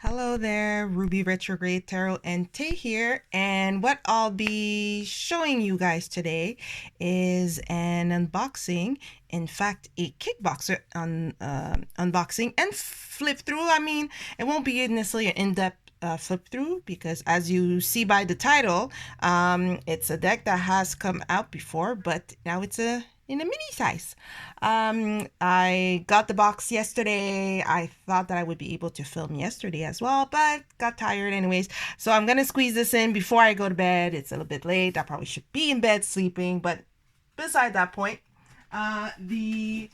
Hello there, Ruby Retrograde Tarot and Tay here, and what I'll be showing you guys today is an unboxing, in fact a kickboxer unboxing and flip through. I mean, it won't be necessarily an in-depth flip through because as you see by the title, it's a deck that has come out before, but now it's in a mini size. I got the box yesterday. I thought that I would be able to film yesterday as well, but got tired anyways. So I'm gonna squeeze this in before I go to bed. It's a little bit late. I probably should be in bed sleeping, but beside that point, the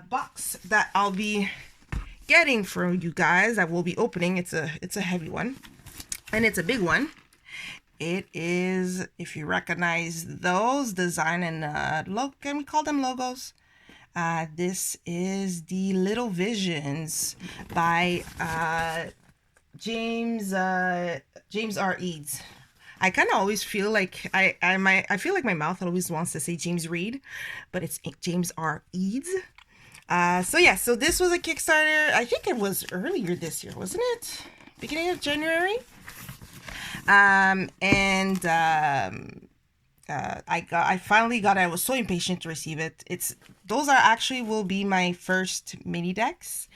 box that I'll be getting for you guys, I will be opening. It's a heavy one, and it's a big one. It is, if you recognize those design and can we call them logos? This is the Little Visions by James R. Eads. I kind of always feel like I feel like my mouth always wants to say James Reed, but it's James R. Eads. So this was a Kickstarter. I think it was earlier this year, wasn't it? Beginning of January. I finally got it. I was so impatient to receive it. Those are actually will be my first mini decks,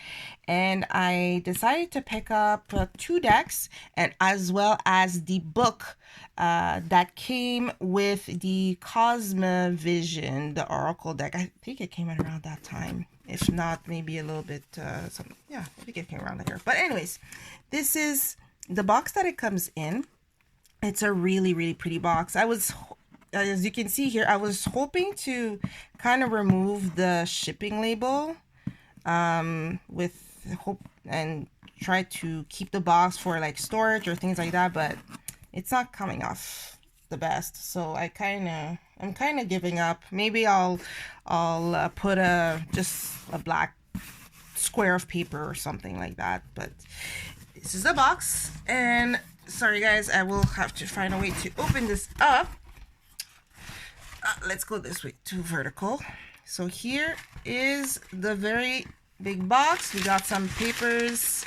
and I decided to pick up 2 decks, and as well as the book that came with the Cosma Vision, the Oracle deck. I think it came out around that time. If not, maybe a little bit something. Yeah, I think it came around here. But anyways, this is the box that it comes in. It's a really, really pretty box. As you can see here, I was hoping to kind of remove the shipping label with hope and try to keep the box for like storage or things like that, but it's not coming off the best. So I'm kind of giving up. Maybe I'll put just a black square of paper or something like that, but this is the box. And sorry guys, I will have to find a way to open this up. Let's go this way to vertical. So here is the very big box. We got some papers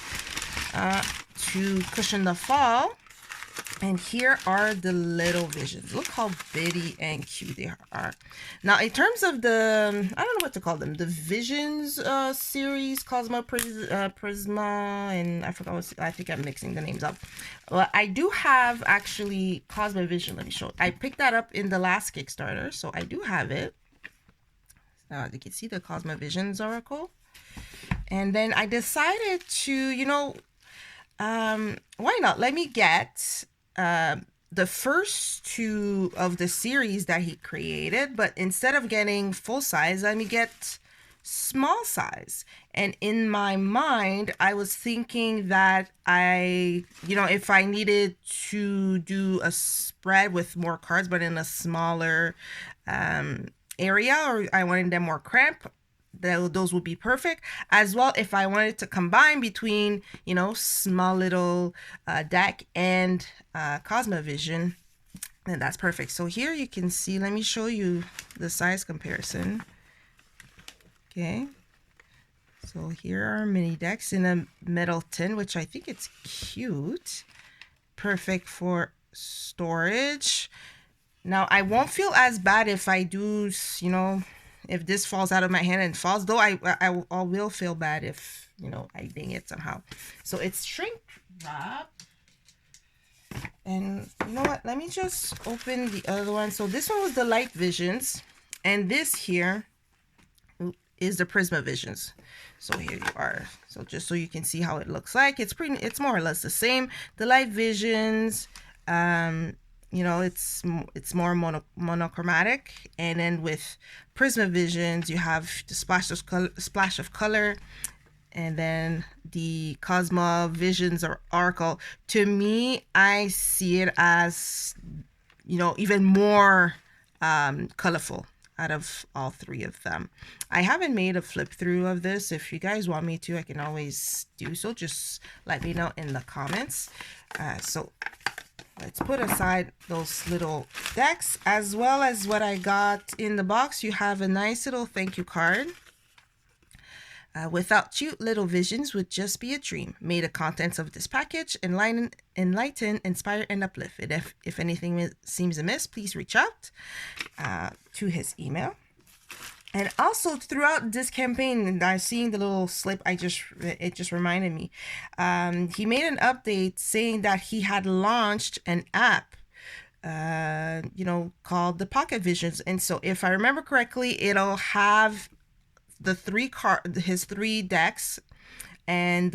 to cushion the fall. And here are the Little Visions. Look how bitty and cute they are. Now, in terms of the, I don't know what to call them, the Visions series, Cosma Prisma, and I forgot I think I'm mixing the names up. Well, I do have actually Cosma Vision. Let me show. I picked that up in the last Kickstarter, so I do have it. You can see the Cosma Visions Oracle. And then I decided to, why not? Let me get the first 2 of the series that he created, but instead of getting full size, let me get small size. And in my mind, I was thinking that if I needed to do a spread with more cards, but in a smaller area, or I wanted them more cramped, those would be perfect. As well, if I wanted to combine between small little deck and Cosma Vision, then that's perfect. So here you can see, let me show you the size comparison. Okay, so here are mini decks in a metal tin, which I think it's cute, perfect for storage. Now I won't feel as bad if I do, if this falls out of my hand and falls, though I will feel bad if I ding it somehow. So it's shrink wrap, and you know what, let me just open the other one. So this one was the Light Visions, and this here is the Prisma Visions. So here you are. So just so you can see how it looks like, it's more or less the same. The Light Visions, it's more monochromatic, and then with Prisma Visions you have the splash of color, and then the Cosma Visions or Oracle. To me, I see it as even more colorful out of all 3 of them. I haven't made a flip through of this. If you guys want me to, I can always do so. Just let me know in the comments. So let's put aside those little decks, as well as what I got in the box. You have a nice little thank you card Without you, Little Visions would just be a dream. May the contents of this package enlighten, inspire, and uplift. And if anything seems amiss, please reach out to his email. And also throughout this campaign, and I seeing the little slip, it just reminded me. He made an update saying that he had launched an app, called the Pocket Visions. And so, if I remember correctly, it'll have the his 3 decks, and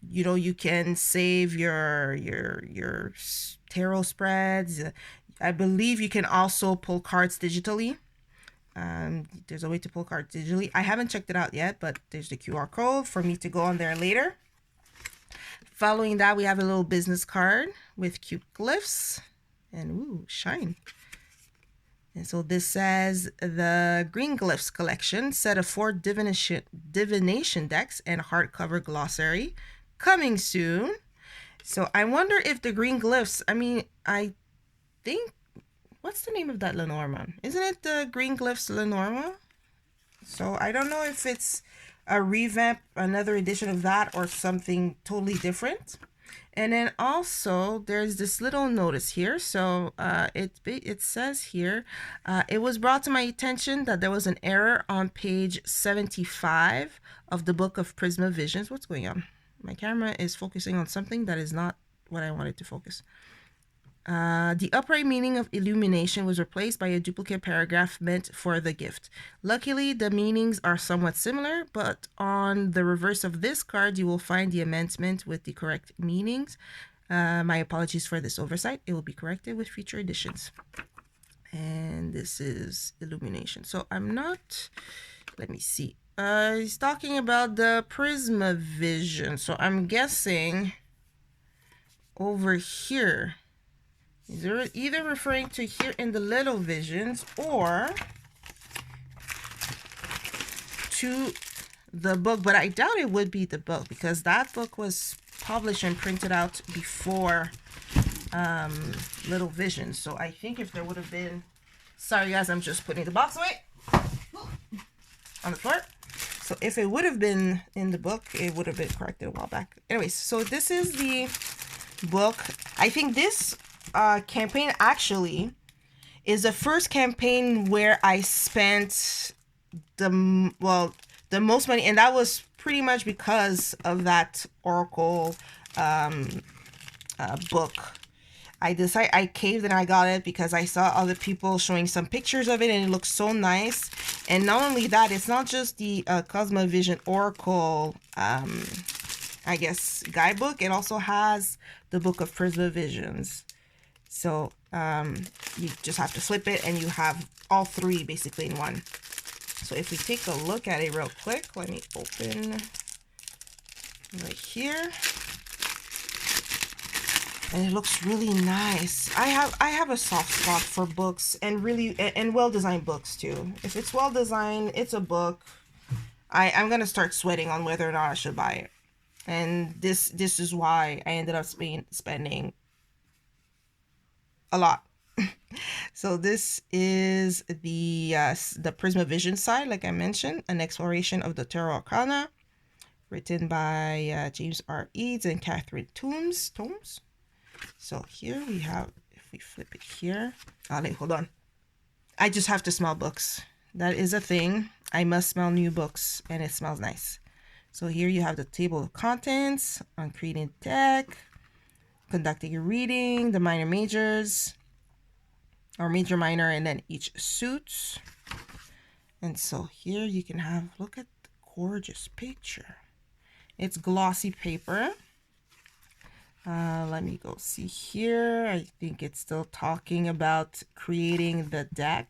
you can save your tarot spreads. I believe you can also pull cards digitally. There's a way to pull cards digitally. I haven't checked it out yet, but there's the QR code for me to go on there later. Following that, we have a little business card with cute glyphs and ooh, shine. And so this says the Green Glyphs collection, set of 4 divination decks and hardcover glossary coming soon. So I wonder if the Green Glyphs, I think, what's the name of that Lenormand? Isn't it the Green Glyphs Lenormand? So I don't know if it's a revamp, another edition of that, or something totally different. And then also there's this little notice here. So it says here, it was brought to my attention that there was an error on page 75 of the book of Prisma Visions. What's going on? My camera is focusing on something that is not what I wanted to focus. The upright meaning of illumination was replaced by a duplicate paragraph meant for the gift. Luckily, the meanings are somewhat similar, but on the reverse of this card, you will find the amendment with the correct meanings. My apologies for this oversight. It will be corrected with future editions. And this is illumination. So I'm not, let me see. He's talking about the Prisma Vision. So I'm guessing over here, they're either referring to here in the Little Visions or to the book, but I doubt it would be the book because that book was published and printed out before Little Visions. So I think if there would have been, sorry guys, I'm just putting the box away on the floor. So if it would have been in the book, it would have been corrected a while back. Anyways, so this is the book. I think this campaign actually is the first campaign where I spent the most money, and that was pretty much because of that Oracle book. I caved and I got it because I saw other people showing some pictures of it and it looks so nice. And not only that, it's not just the Cosma Vision Oracle I guess guidebook. It also has the book of Prisma Visions. So you just have to flip it and you have all 3 basically in one. So if we take a look at it real quick, let me open right here. And it looks really nice. I have a soft spot for books and well-designed books too. If it's well-designed, it's a book. I'm gonna start sweating on whether or not I should buy it. And this is why I ended up spending a lot. So this is the Prisma Vision side, like I mentioned, an exploration of the Tarot Arcana, written by James R. Eads and Catherine Tomes. So here we have, if we flip it here, hold on. I just have to smell books. That is a thing. I must smell new books, and it smells nice. So here you have the table of contents on creating deck, conducting a reading, the minor majors, or major minor, and then each suit. And so here you can have, look at the gorgeous picture. It's glossy paper. Let me go see here. I think it's still talking about creating the deck.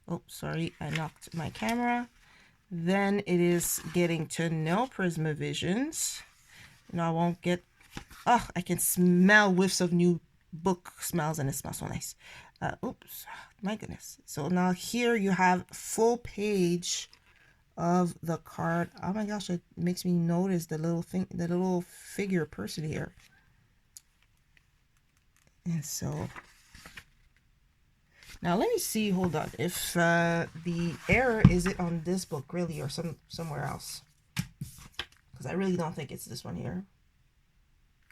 Oh, sorry, I knocked my camera. Then it is getting to know Prisma Visions. And I won't get, I can smell whiffs of new book smells, and it smells so nice. Oops, my goodness. So now here you have full page of the card. Oh my gosh, it makes me notice the little thing, the little figure person here. And so Now let me see, hold on, if the error is it on this book really or somewhere else. Because I really don't think it's this one here.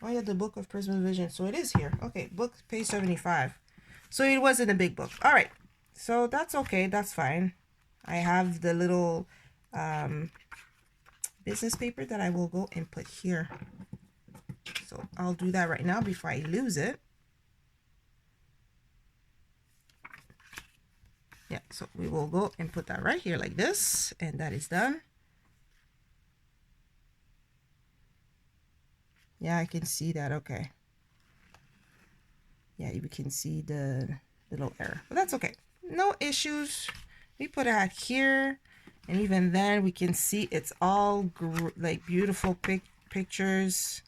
Oh yeah, the book of Prisma Vision. So it is here. Okay, book page 75. So it wasn't a big book. All right. So that's okay. That's fine. I have the little business paper that I will go and put here. So I'll do that right now before I lose it. Yeah, so we will go and put that right here like this, and that is done. Yeah, I can see that. Okay. Yeah, you can see the little error, but that's okay. No issues. We put it here, and even then we can see it's all like beautiful pictures.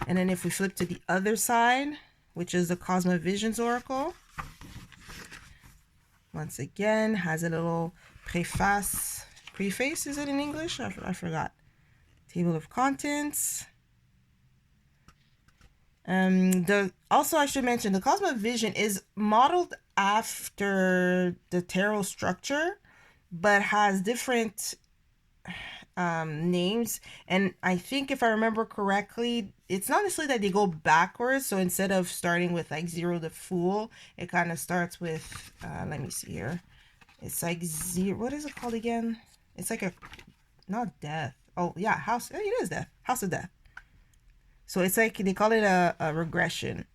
And then if we flip to the other side, which is the Cosma Visions Oracle, once again has a little preface. Preface, is it in English? I forgot. Table of contents. Also I should mention the Cosma Vision is modeled after the tarot structure, but has different names. And I think if I remember correctly, it's not necessarily that they go backwards. So instead of starting with like 0 to Fool, it kind of starts with let me see here. It's like 0. What is it called again? It's like a, not death. Oh yeah, house. It is death. House of Death. So it's like they call it a regression.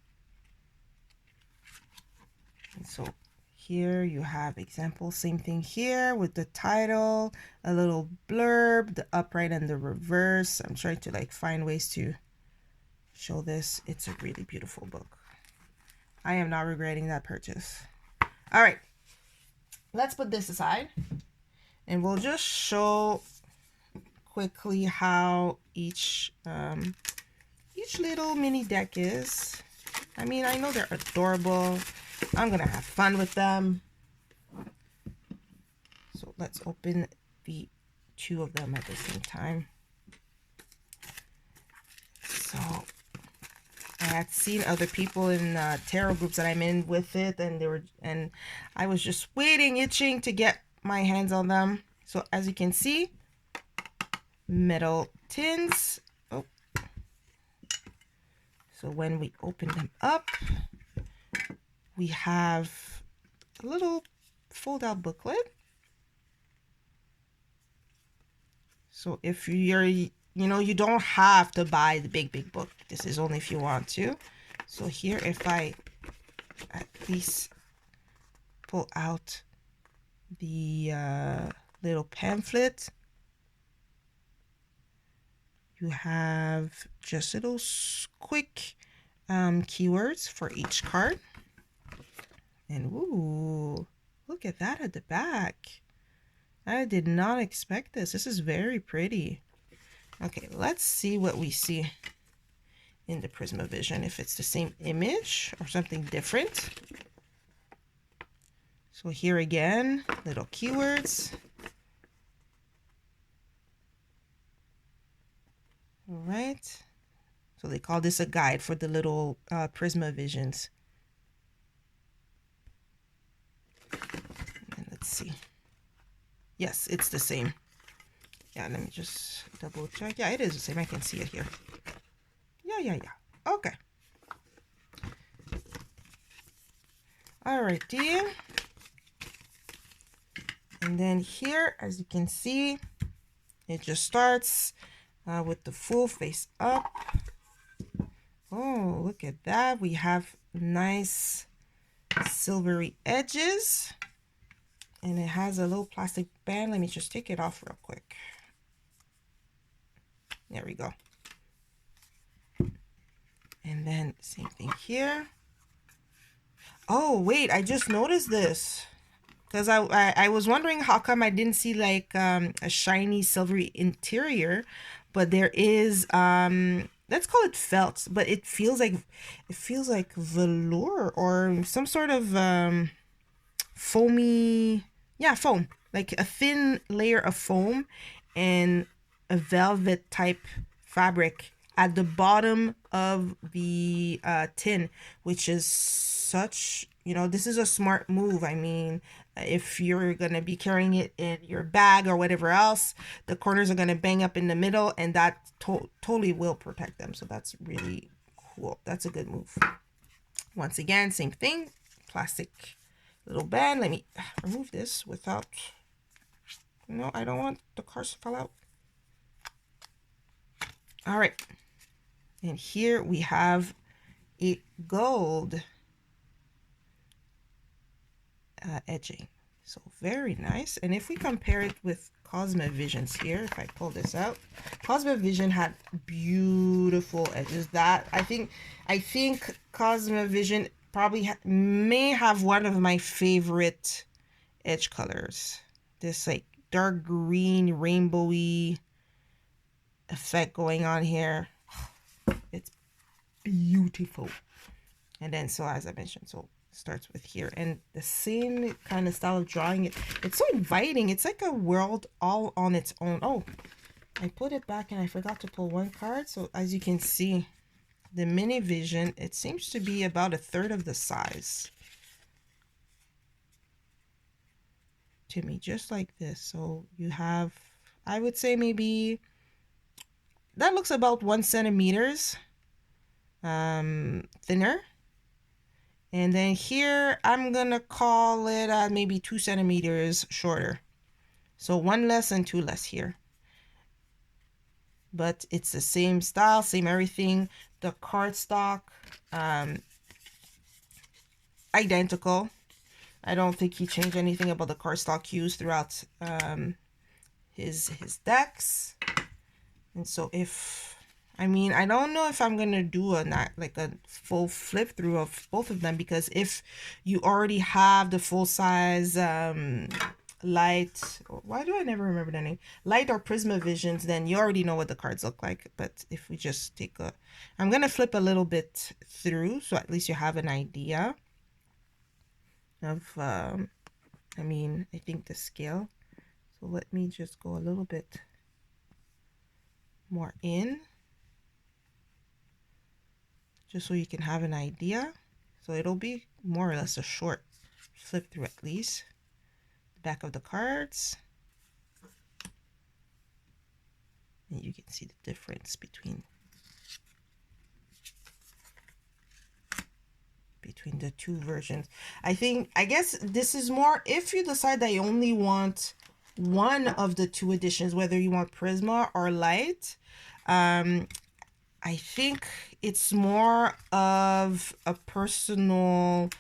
And so here you have example, same thing here with the title, a little blurb, the upright and the reverse. I'm trying to like find ways to show this. It's a really beautiful book. I am not regretting that purchase. All right, let's put this aside and we'll just show quickly how each little mini deck is. I mean, I know they're adorable. I'm gonna have fun with them. So let's open the 2 of them at the same time. So I had seen other people in tarot groups that I'm in with it, and I was just waiting, itching to get my hands on them. So as you can see, metal tins. Oh. So when we open them up, we have a little fold-out booklet. So if you're, you don't have to buy the big book. This is only if you want to. So here, if I at least pull out the little pamphlet, you have just little quick keywords for each card. And ooh, look at that at the back. I did not expect this. This is very pretty. Okay, let's see what we see in the Prisma Vision, if it's the same image or something different. So here again, little keywords. All right. So they call this a guide for the little Prisma Visions. And let's see. Yes, it's the same. Yeah, let me just double check. Yeah, it is the same. I can see it here. Yeah. Okay. Alrighty. And then here, as you can see, it just starts with the Fool face up. Oh, look at that. We have nice silvery edges. And it has a little plastic band. Let me just take it off real quick. There we go. And then same thing here. Oh, wait, I just noticed this. Because I was wondering how come I didn't see like a shiny silvery interior. But there is, let's call it felt. But it feels like velour or some sort of foamy, yeah, foam. Like a thin layer of foam and a velvet type fabric at the bottom of the tin, which is such, you know, this is a smart move. I mean, if you're gonna be carrying it in your bag or whatever else, the corners are gonna bang up in the middle, and that totally will protect them. So that's really cool. That's a good move. Once again, same thing, plastic little band. Let me remove this without, no, I don't want the cards to fall out. All right, and here we have a gold edging. So very nice. And if we compare it with Cosma Visions here, if I pull this out, Cosma Vision had beautiful edges. That I think Cosma Vision probably may have one of my favorite edge colors. This like dark green, rainbowy effect going on here. It's beautiful. And then, so as I mentioned, so starts with here, and the same kind of style of drawing. It's so inviting. It's like a world all on its own. Oh, I put it back and I forgot to pull one card. So as you can see, the mini vision, it seems to be about a third of the size to me, just like this. So you have, I would say maybe that looks about 1 centimeters thinner. And then here, I'm gonna call it maybe 2 centimeters shorter. So 1 less and 2 less here. But it's the same style, same everything. The cardstock, identical. I don't think he changed anything about the cardstock used throughout his decks. And so I mean, I don't know if I'm gonna do a full flip through of both of them, because if you already have the full size Light, why do I never remember the name? Light or Prisma Visions, then you already know what the cards look like. But if we just take I'm gonna flip a little bit through, so at least you have an idea of I mean, I think the scale. So let me just go a little bit more in, just so you can have an idea. So it'll be more or less a short flip through at least. The back of the cards. And you can see the difference between the two versions. I guess this is more if you decide that you only want one of the two editions, whether you want Prisma or Light. I think it's more of a personal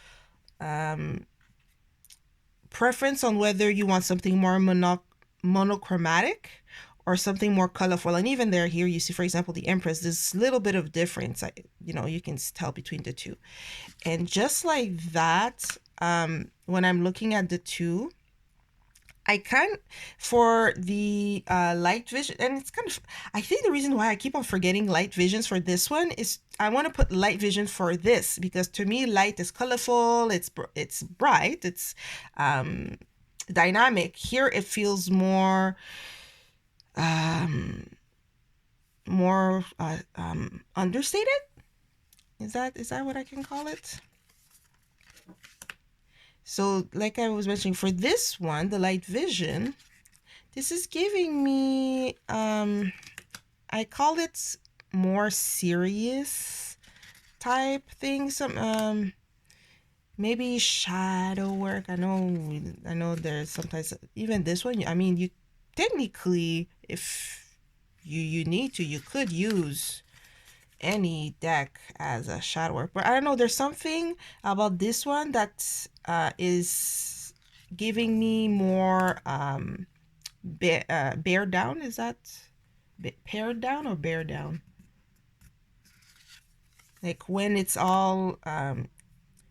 preference on whether you want something more monochromatic or something more colorful. And even there, here you see, for example, the Empress, this little bit of difference, you know, you can tell between the two. And just like that, when I'm looking at the two, I for the Light Vision, and it's kind of, I think the reason why I keep on forgetting Light Visions for this one is I want to put Light Vision for this, because to me, light is colorful, it's bright, it's dynamic. Here it feels more understated. Is that what I can call it? So like I was mentioning, for this one, the Light Vision, this is giving me, I call it more serious type thing. Some, maybe shadow work. I know there's sometimes, even this one, I mean, you technically, if you need to, you could use any deck as a shadow work, but I don't know, there's something about this one that is giving me more bear down. Is that pared down or bear down? Like when it's all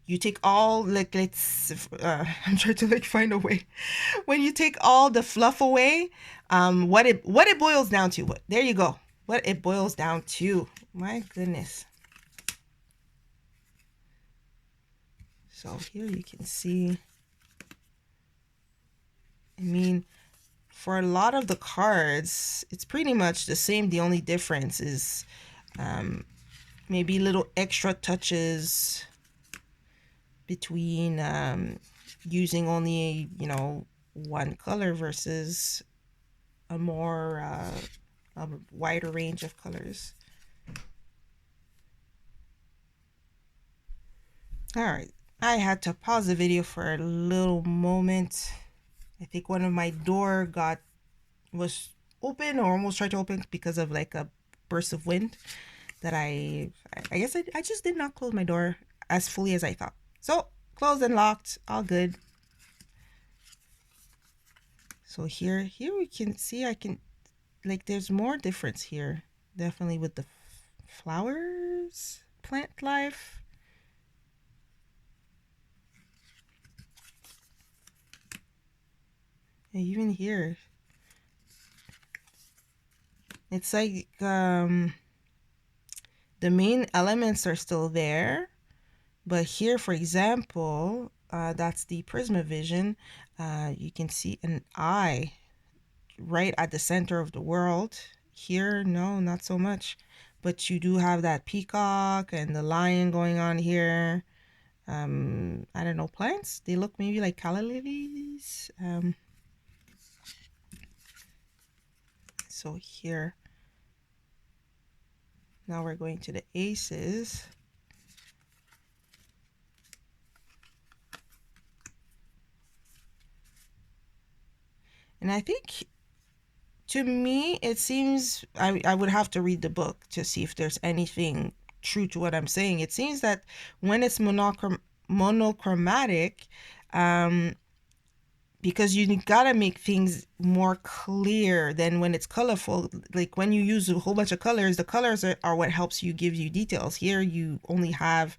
you take all, like, let's I'm trying to like find a way. When you take all the fluff away, what it boils down to, there you go, what it boils down to. My goodness. So here you can see, I mean, for a lot of the cards, it's pretty much the same. The only difference is maybe little extra touches between using only, you know, one color versus a more a wider range of colors. All right, I had to pause the video for a little moment. I think one of my door was open or almost tried to open because of like a burst of wind that I guess I just did not close my door as fully as I thought. So closed and locked, all good. So here we can see, I can, like, there's more difference here, definitely with the flowers, plant life. And even here, it's like the main elements are still there, but here, for example, that's the Prisma Vision. You can see an eye right at the center of the world. Here, no, not so much, but you do have that peacock and the lion going on here. I don't know, plants, they look maybe like calla lilies. So here, now we're going to the aces. And I think, to me, it seems, I would have to read the book to see if there's anything true to what I'm saying. It seems that when it's monochromatic, because you gotta make things more clear than when it's colorful. Like when you use a whole bunch of colors, the colors are what helps you, give you details. Here you only have,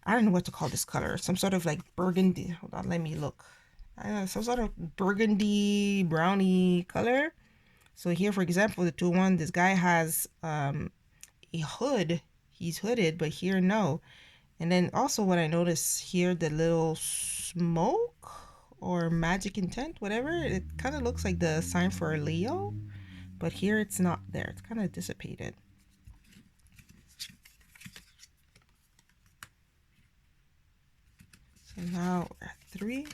I don't know what to call this color, some sort of like burgundy. Hold on, let me look. Some sort of burgundy brownie color. So here, for example, the 2-1, this guy has a hood. He's hooded, but here, no. And then also what I notice here, the little smoke or magic intent, whatever, it kind of looks like the sign for a Leo, but here it's not there. It's kind of dissipated. So now we're at 3.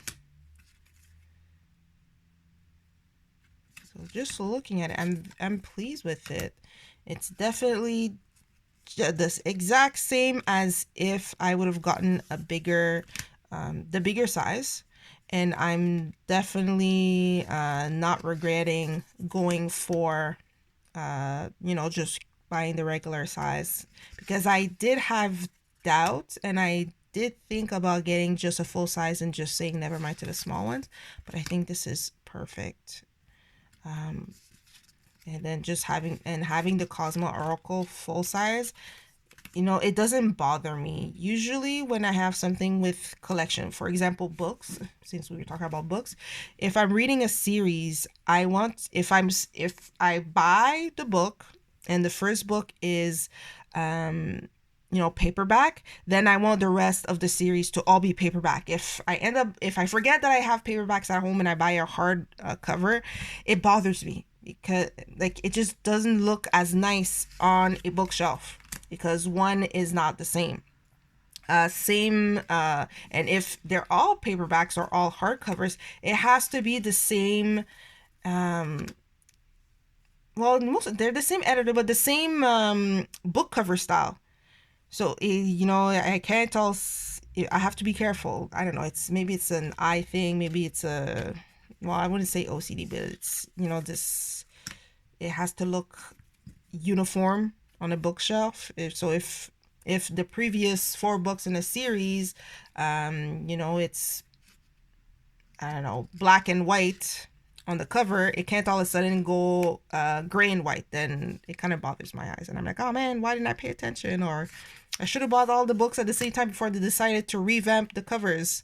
So just looking at it, I'm pleased with it. It's definitely this exact same as if I would have gotten a bigger, the bigger size. And I'm definitely not regretting going for, you know, just buying the regular size, because I did have doubt and I did think about getting just a full size and just saying never mind to the small ones. But I think this is perfect. And then just having the Cosma Oracle full size, you know, it doesn't bother me. Usually when I have something with collection, for example, books, since we were talking about books, if I'm reading a series, I want, if I buy the book and the first book is, you know, paperback, then I want the rest of the series to all be paperback. If I forget that I have paperbacks at home and I buy a hard cover, it bothers me, because like it just doesn't look as nice on a bookshelf, because one is not the same. And if they're all paperbacks or all hardcovers, it has to be the same. Well, they're the same editor, but the same book cover style. So you know, I can't all. I have to be careful. I don't know. Maybe it's an eye thing. Maybe it's a. Well, I wouldn't say OCD, but it's, you know, this. It has to look uniform on a bookshelf. If the previous 4 books in a series, you know, it's, I don't know, black and white on the cover, it can't all of a sudden go gray and white. Then it kind of bothers my eyes, and I'm like, oh man, why didn't I pay attention? Or I should have bought all the books at the same time before they decided to revamp the covers.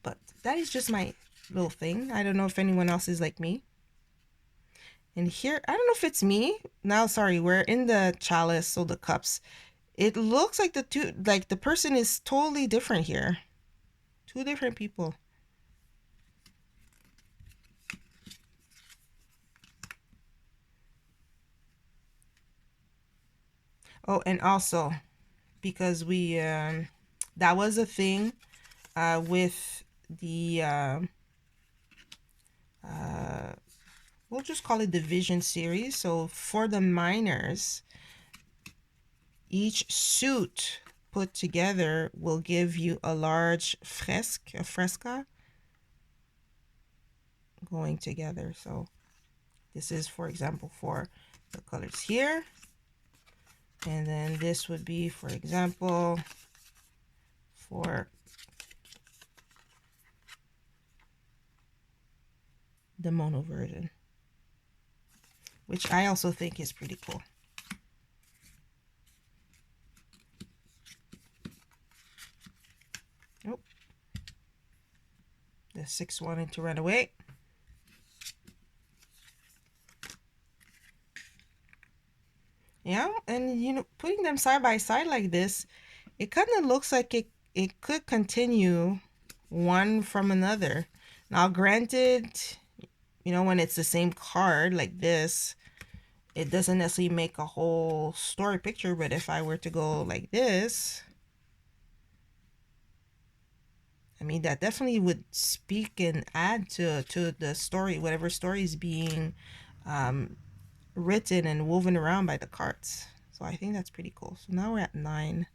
But that is just my little thing. I don't know if anyone else is like me. And here, I don't know if it's me. Now, sorry, we're in the chalice, so the cups. It looks like the person is totally different here. 2 different people. Oh, and also because we that was a thing with the we'll just call it the Vision series. So for the miners, each suit put together will give you a large fresca going together. So this is, for example, for the colors here. And then this would be, for example, for the mono version, which I also think is pretty cool. Oh, the 6 wanted to run away. Yeah, and you know, putting them side by side like this, it kind of looks like it could continue one from another. Now, granted, you know, when it's the same card like this, it doesn't necessarily make a whole story picture, but if I were to go like this, I mean, that definitely would speak and add to the story, whatever story is being written and woven around by the cards. So I think that's pretty cool. So now we're at 9.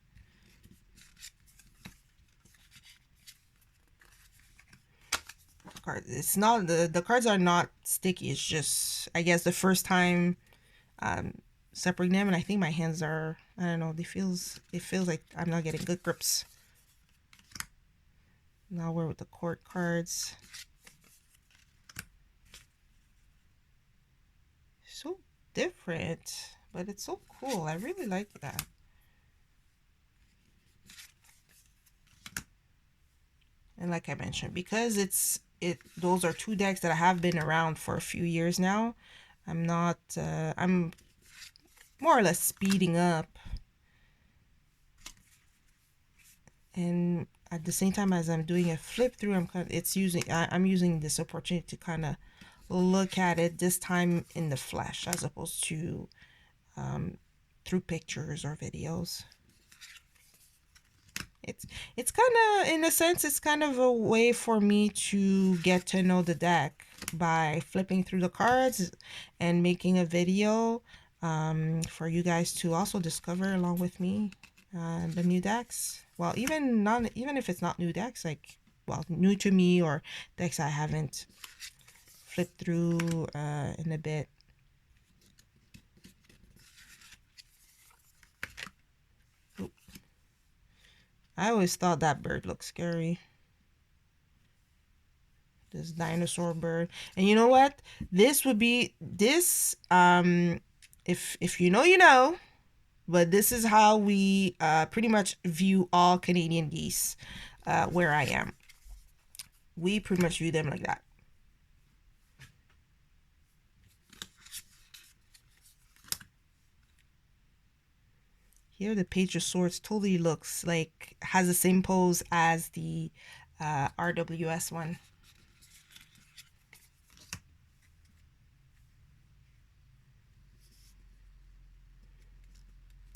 It's not the cards are not sticky. It's just, I guess, the first time separating them, and I think my hands are, I don't know, it feels like I'm not getting good grips. Now we're with the court cards. So different, but it's so cool. I really like that. And like I mentioned, because those are 2 decks that have been around for a few years now. I'm more or less speeding up, and at the same time as I'm doing a flip through, I'm using this opportunity to kind of look at it, this time in the flesh as opposed to through pictures or videos. It's kind of, in a sense, it's kind of a way for me to get to know the deck by flipping through the cards and making a video for you guys to also discover along with me the new decks. Well, even if it's not new decks, like, well, new to me, or decks I haven't flipped through in a bit. Oop. I always thought that bird looked scary. This dinosaur bird. And you know what? This would be this if you know, you know, but this is how we pretty much view all Canadian geese where I am. We pretty much view them like that. Here the Page of Swords totally looks like, has the same pose as the RWS one.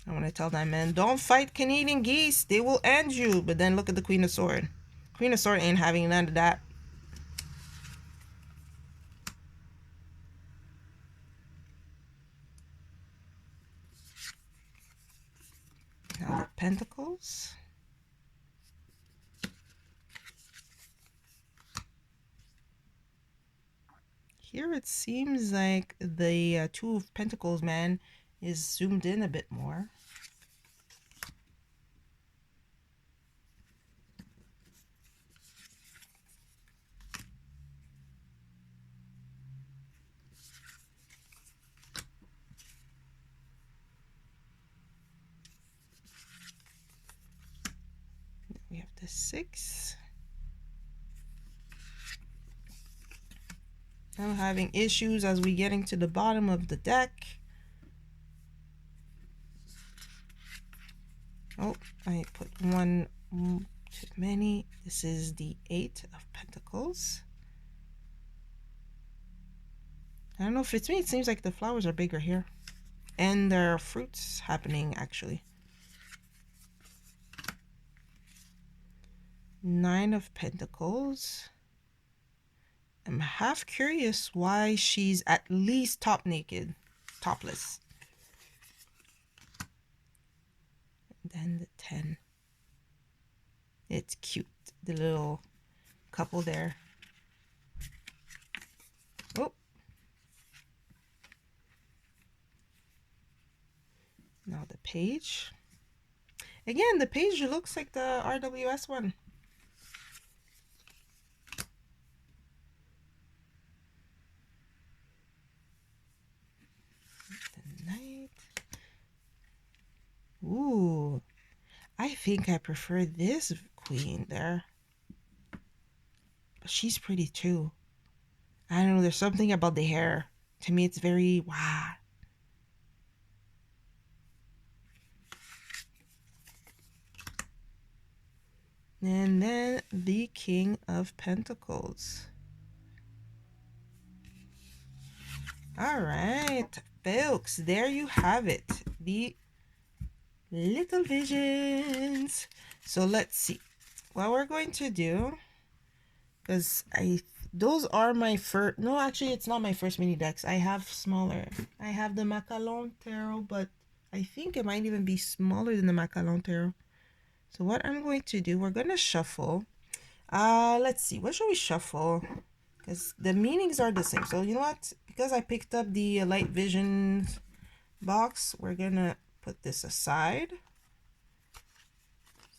I want to tell that man, don't fight Canadian geese. They will end you. But then look at the Queen of Swords. Queen of Swords ain't having none of that. Now the Pentacles. Here it seems like the Two of Pentacles man is zoomed in a bit more. We have the 6. I'm having issues as we getting to the bottom of the deck. Oh, I put one too many. This is the 8 of Pentacles. I don't know if it's me. It seems like the flowers are bigger here. And there are fruits happening actually. 9 of Pentacles. I'm half curious why she's at least topless. Then the 10. It's cute, the little couple there. Oh. Now the page. Again, the page looks like the RWS one. The Knight. Ooh. I think I prefer this queen there. But she's pretty too. I don't know, there's something about the hair. To me, it's very wow. And then the King of Pentacles. All right, folks, there you have it. The little visions. So let's see what we're going to do, because those are my first. No, actually, it's not my first mini decks. I have smaller. I have the Macalon Tarot, but I think it might even be smaller than the Macalon Tarot. So what I'm going to do, we're gonna shuffle. Let's see, what should we shuffle? Because the meanings are the same. So you know what? Because I picked up the Light Visions box, we're gonna put this aside.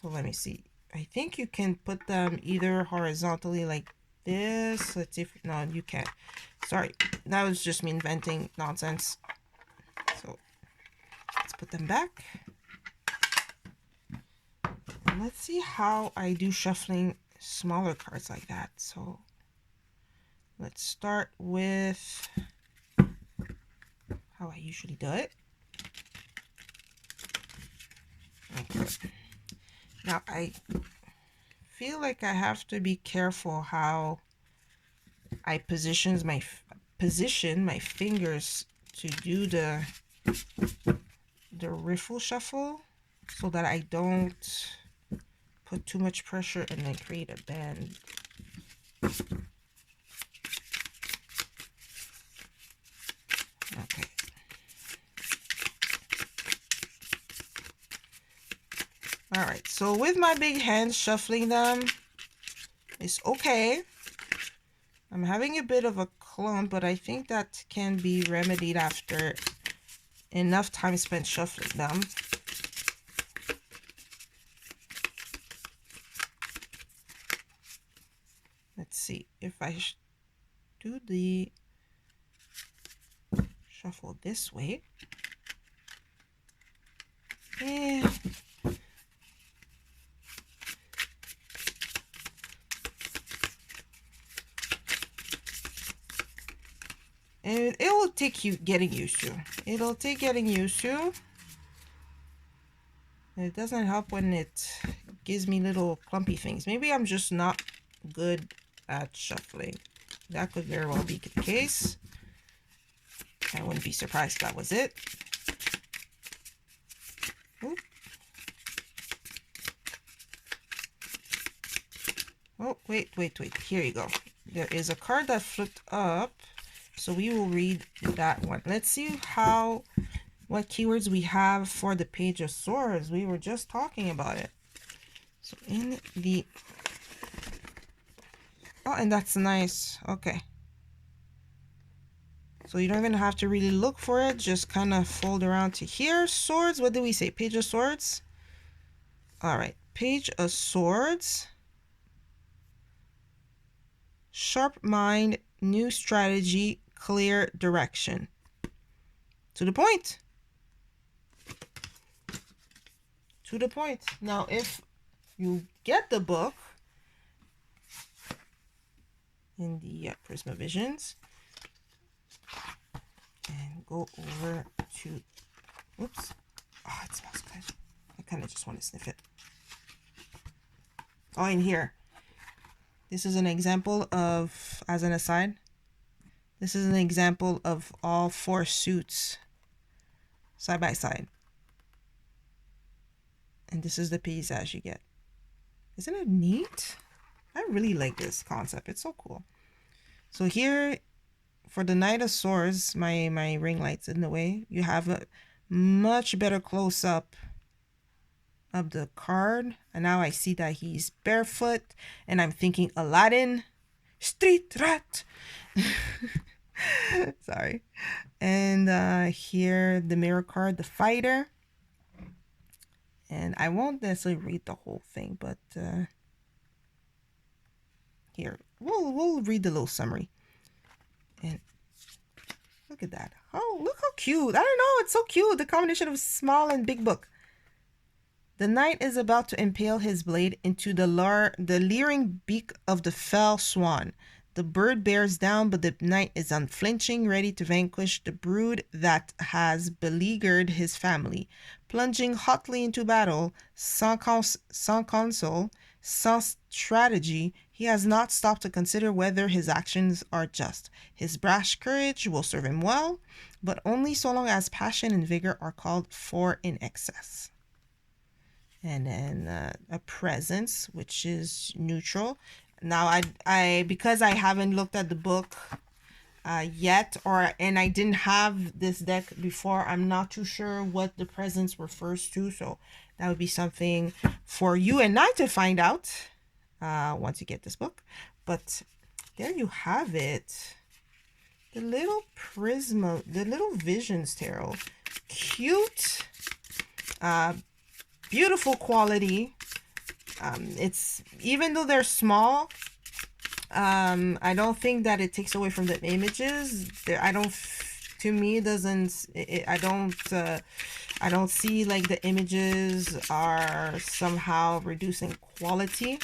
So let me see. I think you can put them either horizontally like this. Let's see if, no, you can't. Sorry, that was just me inventing nonsense. So let's put them back. Let's see how I do shuffling smaller cards like that. So let's start with how I usually do it. Okay. Now I feel like I have to be careful how I position my fingers to do the riffle shuffle, so that I don't put too much pressure and then create a bend. Okay. All right, so with my big hands, shuffling them is okay. I'm having a bit of a clump, but I think that can be remedied after enough time spent shuffling them. Let's see if I do the shuffle this way. Yeah. And it will take you getting used to. It'll take getting used to. It doesn't help when it gives me little clumpy things. Maybe I'm just not good at shuffling. That could very well be the case. I wouldn't be surprised if that was it. Oop. Oh, wait. Here you go. There is a card that flipped up. So we will read that one. Let's see what keywords we have for the Page of Swords. We were just talking about it. So in the... Oh, and that's nice. Okay. So you don't even have to really look for it. Just kind of fold around to here. Swords, what did we say? Page of Swords? All right. Page of Swords. Sharp mind, new strategy, clear direction. To the point. To the point. Now, if you get the book in the Prisma Visions and go over to, whoops, oh, it smells good. I kind of just want to sniff it. Oh, in here. This is an example of, as an aside, this is an example of all 4 suits side by side. And this is the paysage you get. Isn't it neat? I really like this concept. It's so cool. So here, for the Knight of Swords, my ring light's in the way. You have a much better close-up of the card. And now I see that he's barefoot. And I'm thinking Aladdin. Street rat. Sorry. And here, the mirror card, the fighter. And I won't necessarily read the whole thing, but here, we'll read the little summary. And look at that. Oh, look how cute. I don't know, it's so cute. The combination of small and big book. The knight is about to impale his blade into the leering beak of the fell swan. The bird bears down, but the knight is unflinching, ready to vanquish the brood that has beleaguered his family. Plunging hotly into battle, sans counsel, sans strategy, he has not stopped to consider whether his actions are just. His brash courage will serve him well, but only so long as passion and vigor are called for in excess. And then a presence, which is neutral. Now, I because I haven't looked at the book yet, and I didn't have this deck before, I'm not too sure what the presence refers to. So that would be something for you and I to find out once you get this book. But there you have it. The little Prisma, the little Visions tarot. Cute. Beautiful quality. It's, even though they're small, I don't think that it takes away from the images. To me, it doesn't, I don't see like the images are somehow reducing quality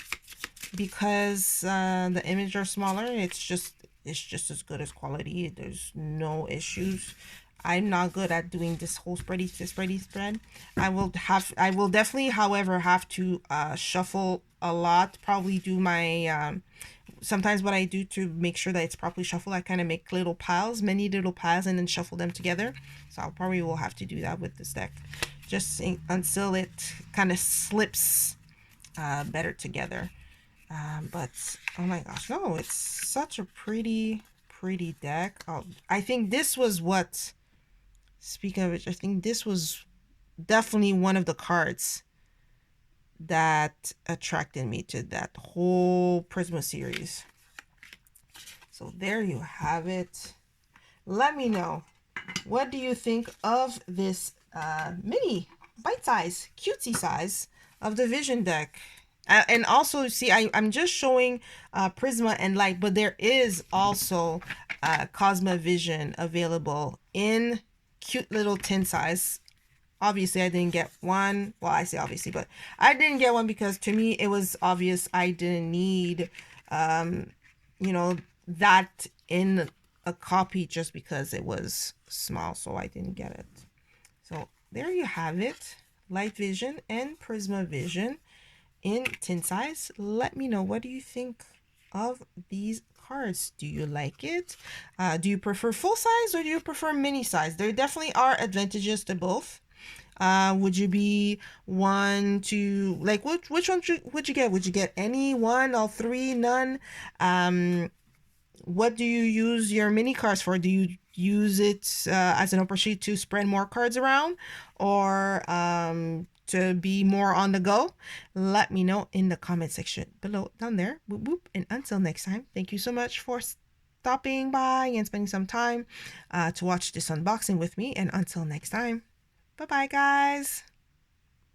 because the images are smaller. It's just as good as quality. There's no issues. I'm not good at doing this whole spread. I will definitely, however, have to shuffle a lot. Probably do my sometimes what I do to make sure that it's properly shuffled, I kind of make little piles, many little piles, and then shuffle them together. So I probably will have to do that with this deck, just until it kind of slips better together. But oh my gosh, no, it's such a pretty deck. I think this was what. Speaking of which, I think this was definitely one of the cards that attracted me to that whole Prisma series. So there you have it. Let me know, what do you think of this mini bite size, cutesy size of the Vision deck? And also, see, I'm just showing Prisma and Light, but there is also Cosma Vision available in cute little tin size. Obviously, I didn't get one. Well, I say obviously, but I didn't get one because to me, it was obvious I didn't need, you know, that in a copy just because it was small. So I didn't get it. So there you have it. Light Vision and Prisma Vision in tin size. Let me know, what do you think of these cards? Do you like it? Do you prefer full size or do you prefer mini size? There definitely are advantages to both. Would you be one to, like, which one would you get? Would you get any one, all three, none? What do you use your mini cards for? Do you use it as an opportunity to spread more cards around, or to be more on the go? Let me know in the comment section below down there. Boop, boop. And until next time, thank you so much for stopping by and spending some time to watch this unboxing with me. And until next time, bye bye guys.